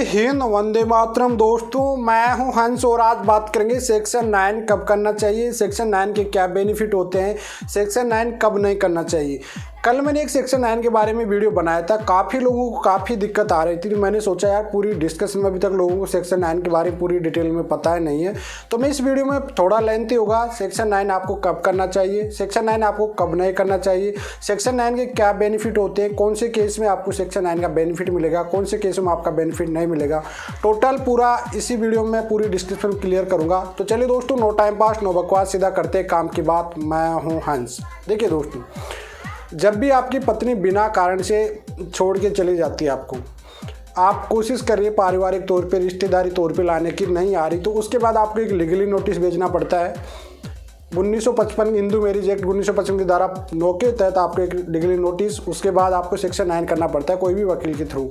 हिंद, वंदे मातरम। दोस्तों मैं हूं हंस और आज बात करेंगे सेक्शन 9 कब करना चाहिए, सेक्शन 9 के क्या बेनिफिट होते हैं, सेक्शन 9 कब नहीं करना चाहिए। कल मैंने एक सेक्शन 9 के बारे में वीडियो बनाया था, काफ़ी लोगों को काफ़ी दिक्कत आ रही थी। तो मैंने सोचा यार पूरी डिस्कशन में अभी तक लोगों को सेक्शन 9 के बारे में पूरी डिटेल में पता है नहीं है, तो मैं इस वीडियो में थोड़ा लेंथी होगा। सेक्शन 9 आपको कब करना चाहिए, सेक्शन 9 आपको कब नहीं करना चाहिए, सेक्शन 9 के क्या बेनिफिट होते हैं, कौन से केस में आपको सेक्शन 9 का बेनिफिट मिलेगा, कौन से केस में आपका बेनिफिट नहीं मिलेगा, टोटल पूरा इसी वीडियो में पूरी डिस्क्रिप्शन क्लियर करूंगा। तो चलिए दोस्तों, नो टाइम पास नो बकवास, सीधा करते काम की बात। मैं हूँ हंस। देखिए दोस्तों, जब भी आपकी पत्नी बिना कारण से छोड़ के चली जाती है आपको, आप कोशिश करिए पारिवारिक तौर पे, रिश्तेदारी तौर पे लाने की, नहीं आ रही तो उसके बाद आपको एक लीगली नोटिस भेजना पड़ता है। 1955 हिंदू मैरिज एक्ट 1955 की धारा 9 के तहत आपको एक लीगली नोटिस, उसके बाद आपको सेक्शन 9 करना पड़ता है कोई भी वकील के थ्रू।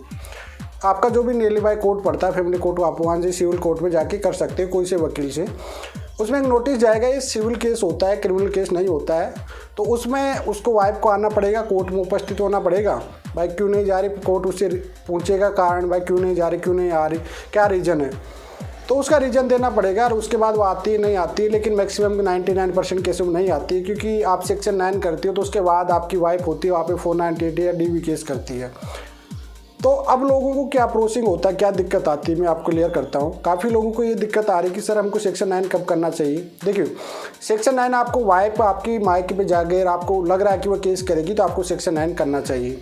आपका जो भी नियरली बाय कोर्ट पड़ता है, फैमिली कोर्ट, आप वहाँ से सिविल कोर्ट में जाके कर सकते हैं कोई से वकील से। उसमें एक नोटिस जाएगा, ये सिविल केस होता है, क्रिमिनल केस नहीं होता है। तो उसमें उसको वाइफ को आना पड़ेगा, कोर्ट में उपस्थित होना पड़ेगा। भाई क्यों नहीं जा रही, कोर्ट उससे पूछेगा कारण, भाई क्यों नहीं जा रही, क्यों नहीं आ रही, क्या रीज़न है, तो उसका रीज़न देना पड़ेगा। और उसके बाद वो आती है नहीं आती, लेकिन मैक्सिमम 99% केसों में नहीं आती, क्योंकि आप सेक्शन 9 करती हो तो उसके बाद आपकी वाइफ होती है वहाँ पे 498 या DV केस करती है। तो अब लोगों को क्या प्रोसिंग होता है, क्या दिक्कत आती है, मैं आपको क्लियर करता हूँ। काफ़ी लोगों को ये दिक्कत आ रही है कि सर हमको सेक्शन 9 कब करना चाहिए। देखिए, सेक्शन 9 आपको वाइफ आपकी मायके पे जाके आपको लग रहा है कि वो केस करेगी तो आपको सेक्शन 9 करना चाहिए।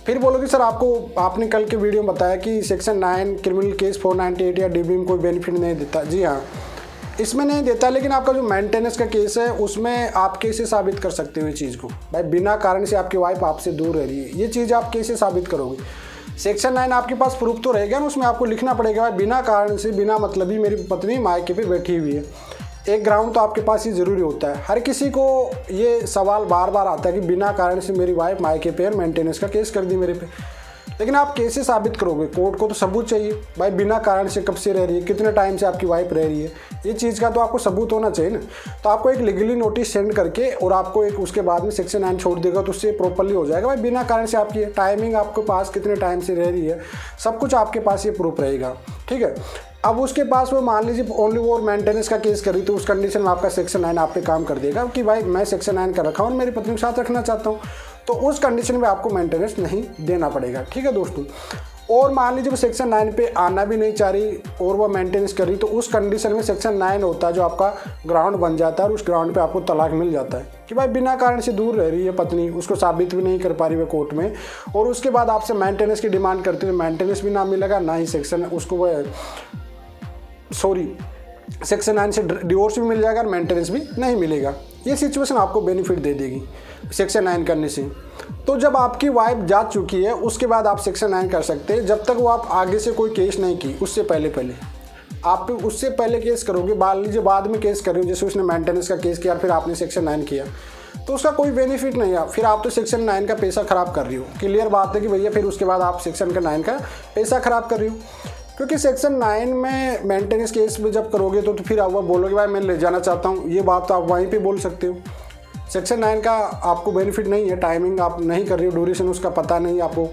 फिर बोलोगे सर आपने कल के वीडियो में बताया कि सेक्शन 9 क्रिमिनल केस 498 या DB में कोई बेनिफिट नहीं देता। जी हाँ, इसमें नहीं देता, लेकिन आपका जो मेंटेनेंस का केस है उसमें आप कैसे साबित कर सकते हो ये चीज़ को। भाई बिना कारण से आपकी वाइफ आपसे दूर रह रही है, ये चीज़ आप कैसे साबित करोगे। सेक्शन 9 आपके पास प्रूफ तो रहेगा ना, उसमें आपको लिखना पड़ेगा भाई बिना कारण से, बिना मतलब ही मेरी पत्नी मायके पे बैठी हुई है। एक ग्राउंड तो आपके पास ही ज़रूरी होता है। हर किसी को ये सवाल बार बार आता है कि बिना कारण से मेरी वाइफ मायके पे और मेंटेनेंस का केस कर दी मेरे पे, लेकिन आप कैसे साबित करोगे। कोर्ट को तो सबूत चाहिए, भाई बिना कारण से कब से रह रही है, कितने टाइम से आपकी वाइफ रह रही है, ये चीज़ का तो आपको सबूत होना चाहिए ना। तो आपको एक लीगली नोटिस सेंड करके और आपको एक उसके बाद में सेक्शन 9 छोड़ देगा तो उससे प्रॉपर्ली हो जाएगा। भाई बिना कारण से आपकी टाइमिंग, आपके पास कितने टाइम से रह रही है, सब कुछ आपके पास ये प्रूफ रहेगा। ठीक है, अब उसके पास वो मान लीजिए ओनली वो मेंटेनेंस का केस करी, तो उस कंडीशन में आपका सेक्शन 9 आप पे काम कर देगा कि भाई मैं सेक्शन 9 कर रखा हूँ और मेरी पत्नी के साथ रखना चाहता हूँ, तो उस कंडीशन में आपको मेंटेनेंस नहीं देना पड़ेगा। ठीक है दोस्तों, और मान लीजिए वो सेक्शन 9 पे आना भी नहीं चाह रही और वो मेंटेनेंस कर रही, तो उस कंडीशन में सेक्शन 9 होता है जो आपका ग्राउंड बन जाता है और उस ग्राउंड पे आपको तलाक मिल जाता है कि भाई बिना कारण से दूर रह रही है पत्नी, उसको साबित भी नहीं कर पा रही है कोर्ट में, और उसके बाद आपसे मेंटेनेंस की डिमांड करती है, मेंटेनेंस भी ना मिलेगा, ना ही सेक्शन उसको सेक्शन 9 से डिवोर्स भी मिल जाएगा और मेंटेनेंस भी नहीं मिलेगा। ये सिचुएशन आपको बेनिफिट दे देगी सेक्शन 9 करने से। तो जब आपकी वाइफ जा चुकी है उसके बाद आप सेक्शन 9 कर सकते हैं, जब तक वो आप आगे से कोई केस नहीं की, उससे पहले आप उससे पहले केस करोगे, मान लीजिए बाद में केस कर रहे हो, जैसे उसने मेंटेनेंस का केस किया फिर आपने सेक्शन 9 किया, तो उसका कोई बेनिफिट नहीं है। फिर आप तो सेक्शन 9 का पैसा ख़राब कर रही हो। क्लियर बात है कि भैया फिर उसके बाद आप सेक्शन 9 का पैसा ख़राब कर रही हो, क्योंकि सेक्शन 9 में मेंटेनेंस केस में जब करोगे तो फिर आप बोलोगे भाई मैं ले जाना चाहता हूँ, ये बात तो आप वहीं पे बोल सकते हो। सेक्शन 9 का आपको बेनिफिट नहीं है, टाइमिंग आप नहीं कर रही हो, ड्यूरेशन उसका पता नहीं आपको,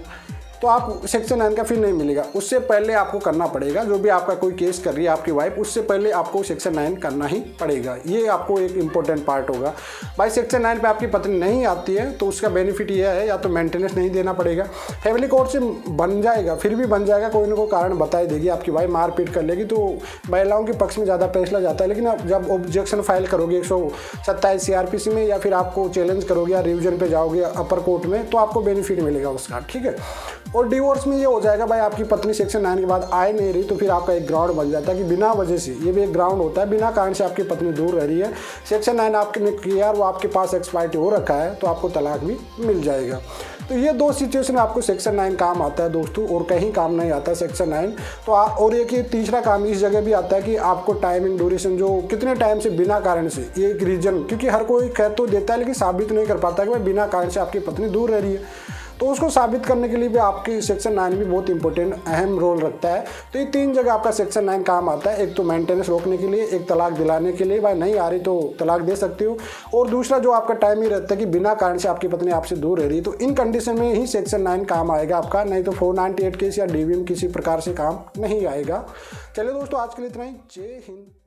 तो आप सेक्शन 9 का फिर नहीं मिलेगा। उससे पहले आपको करना पड़ेगा, जो भी आपका कोई केस कर रही है आपकी वाइफ, उससे पहले आपको सेक्शन 9 करना ही पड़ेगा। ये आपको एक इंपॉर्टेंट पार्ट होगा। भाई सेक्शन 9 पे आपकी पत्नी नहीं आती है तो उसका बेनिफिट ये है, या तो मेंटेनेंस नहीं देना पड़ेगा, फैमिली कोर्ट से बन जाएगा, फिर भी बन जाएगा, कोई ना कोई कारण बता ही देगी, आपकी वाइफ मारपीट कर लेगी तो महिलाओं के पक्ष में ज़्यादा फैसला जाता है। लेकिन आप जब ऑब्जेक्शन फाइल करोगे 127 CRPC में, या फिर आपको चैलेंज करोगे या रिविजन पे जाओगे अपर कोर्ट में, तो आपको बेनिफिट मिलेगा उसका। ठीक है, और डिवोर्स में ये हो जाएगा भाई आपकी पत्नी सेक्शन 9 के बाद आए नहीं रही, तो फिर आपका एक ग्राउंड बन जाता है कि बिना वजह से, ये भी एक ग्राउंड होता है, बिना कारण से आपकी पत्नी दूर रह रही है, सेक्शन 9 आपने किया और वो आपके पास एक्सपायर्ड हो रखा है, तो आपको तलाक भी मिल जाएगा। तो ये दो सिचुएशन में आपको सेक्शन 9 काम आता है दोस्तों, और कहीं काम नहीं आता सेक्शन 9। तो और एक ये तीसरा काम इस जगह भी आता है कि आपको टाइमिंग ड्यूरेशन, जो कितने टाइम से बिना कारण से, ये एक रीजन, क्योंकि हर कोई कह तो देता है लेकिन साबित नहीं कर पाता कि भाई बिना कारण से आपकी पत्नी दूर रह रही है। तो उसको साबित करने के लिए भी आपकी सेक्शन 9 भी बहुत इंपॉर्टेंट अहम रोल रखता है। तो ये 3 जगह आपका सेक्शन 9 काम आता है। एक तो मेंटेनेंस रोकने के लिए, एक तलाक दिलाने के लिए, भाई नहीं आ रही तो तलाक दे सकते हो, और दूसरा जो आपका टाइम ही रहता है कि बिना कारण से आपकी पत्नी आपसे दूर रह रही है, तो इन कंडीशन में ही सेक्शन 9 काम आएगा आपका, नहीं तो 498 केस या डीवीएम किसी प्रकार से काम नहीं आएगा। चलिए दोस्तों, आज के लिए इतना ही। जय हिंद।